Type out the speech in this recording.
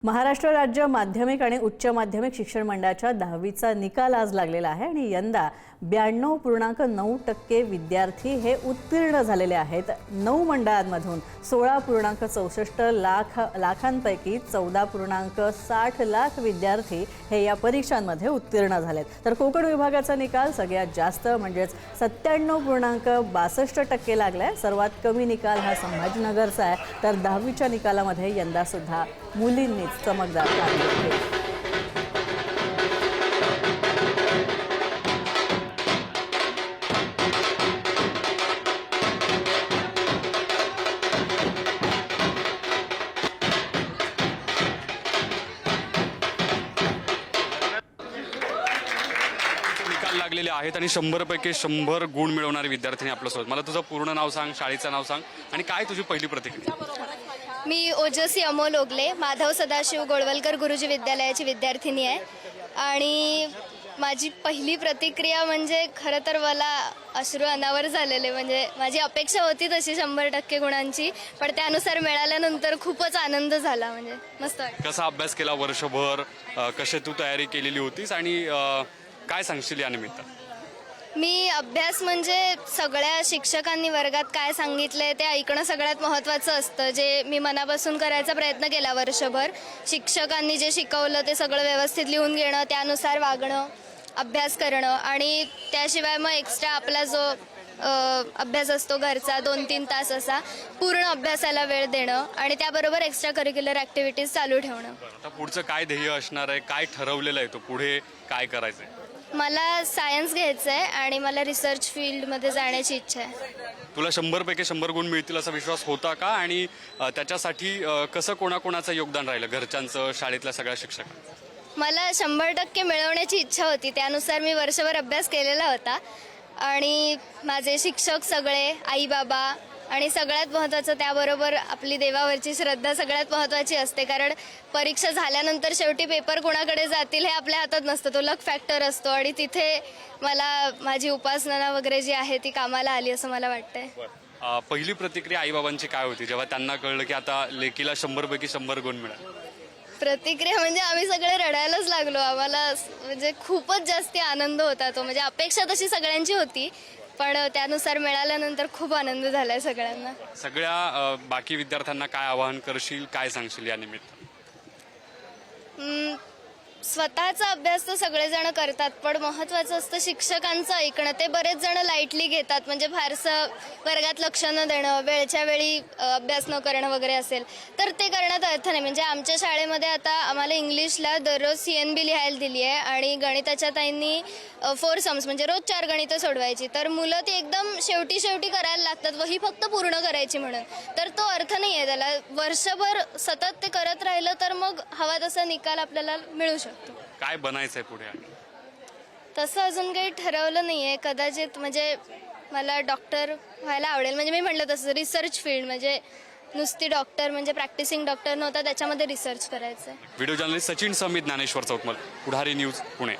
महाराष्ट्र राज्य माध्यमिक आणि उच्च माध्यमिक शिक्षण मंडळाच्या 10वीचा निकाल आज लागलेला आहे आणि यंदा 92.9% विद्यार्थी हे उत्तीर्ण झालेले आहेत। 9 मंडळांमधून 16.64 लाखांपैकी 14.60 लाख विद्यार्थी हे या परीक्षांमध्ये उत्तीर्ण झालेत। तर कोकण विभागाचा निकाल सगळ्यात जास्त म्हणजे 97.62% लागलाय। सर्वात कमी निकाल हा संभाजीनगरचा आहे। तर 10वीच्या निकालामध्ये यंदा सुद्धा मुलींनी चमकदार कामगिरी केली। निकाल लागलेले आहेत आणि 100 पैकी 100 गुण मिळवणारे विद्यार्थी आपल्यासोबत। मला तुझं पूर्ण नाव सांग, शाळेचं नाव सांग आणि काय तुझी पहिली प्रतिक्रिया? मी ओजस्वी अमोल ओगले, माधव सदाशिव गोळवलकर गुरुजी विद्यालयाची विद्यार्थिनी आहे आणि माझी पहिली प्रतिक्रिया म्हणजे खरं तर मला अश्रू अनावर झालेले। म्हणजे माझी अपेक्षा होती तशी 100% गुणांची, पण त्यानुसार मिळाल्यानंतर खूपच आनंद झाला। म्हणजे मस्त वाटलं। कसा अभ्यास केला वर्षभर, कशी तू तयारी केलेली होतीस आणि काय सांगशील या निमित्त? मी अभ्यास म्हणजे सगळ्या शिक्षकांनी वर्गात काय सांगितलंय ते ऐकणं सगळ्यात महत्त्वाचं असतं। जे मी मनापासून करायचा प्रयत्न केला वर्षभर। शिक्षकांनी जे शिकवलं ते सगळं व्यवस्थित लिहून घेणं, त्यानुसार वागणं, अभ्यास करणं आणि त्याशिवाय मग एक्स्ट्रा आपला जो अभ्यास असतो घरचा 2-3 तास असा पूर्ण अभ्यासाला वेळ देणं आणि त्याबरोबर एक्स्ट्रा करिक्युलर ॲक्टिव्हिटीज चालू ठेवणं। आता पुढचं काय ध्येय असणार आहे, काय ठरवलेलं आहे, तो पुढे काय करायचं आहे? मला सायन्स घ्यायचं आहे आणि मला रिसर्च फील्डमध्ये जाण्याची इच्छा आहे। तुला 100 पैकी 100 गुण मिळतील असा विश्वास होता का आणि त्याच्यासाठी कसं कोणाकोणाचं योगदान राहिलं, घरच्यांचं, शाळेतल्या सगळ्या शिक्षकांचं? मला 100% मिळवण्याची इच्छा होती, त्यानुसार मी वर्षभर अभ्यास केलेला होता आणि माझे शिक्षक सगळे, आई बाबा आणि सगळ्यात महत्त्वाचं त्याबरोबर आपली देवावरची श्रद्धा सगळ्यात महत्त्वाची असते। कारण परीक्षा झाल्यानंतर शेवटी पेपर कोणाकडे जातील हे आपल्या हातात नसतं, तो लक फॅक्टर असतो आणि तिथे मला माझी उपासना वगैरे जी आहे ती कामाला आली असं मला वाटतंय। पहिली प्रतिक्रिया आईबाबांची काय होती जेव्हा त्यांना कळलं की आता लेकीला 100 पैकी 100 गुण मिळाले? प्रतिक्रिया म्हणजे आम्ही सगळे रडायलाच लागलो। आम्हाला म्हणजे खूपच जास्त आनंद होता तो। म्हणजे अपेक्षा तशी सगळ्यांची होती, पण त्यानुसार मिळाल्यानंतर खूप आनंद झालाय सगळ्यांना। सगळ्या बाकी विद्यार्थ्यांना काय आवाहन करशील, काय सांगशील या निमित्त? स्वतःचा अभ्यास तर सगळेजण करतात, पण महत्त्वाचं असतं शिक्षकांचं ऐकणं। ते बरेच जण लाईटली घेतात, म्हणजे फारसं वर्गात लक्ष न देणं, वेळच्या वेळी अभ्यास न करणं वगैरे असेल तर ते करण्यात अर्थ नाही। म्हणजे आमच्या शाळेमध्ये आता आम्हाला इंग्लिशला दररोज CNB लिहायला दिली आहे आणि गणिताच्या ताईंनी 4 सम्स म्हणजे रोज 4 गणितं सोडवायची। तर मुलं ती एकदम शेवटी करायला लागतात, वही फक्त पूर्ण करायची म्हणून। तर तो अर्थ नाही आहे त्याला। वर्षभर सतत ते करत राहिलं तर मग हवा तसा निकाल आपल्याला मिळू शकतो। काय बनायचंय पुढे? तसं अजून काही ठरवलं नाही आहे। कदाचित म्हणजे मला डॉक्टर व्हायला आवडेल। म्हणजे मी म्हटलं तसं रिसर्च फील्ड, म्हणजे नुसती डॉक्टर म्हणजे प्रॅक्टिसिंग डॉक्टर नव्हता, त्याच्यामध्ये रिसर्च करायचं आहे। व्हिडिओ जर्नलिस्ट सचिन समित, ज्ञानेश्वर चौकमल, पुढारी न्यूज, पुणे।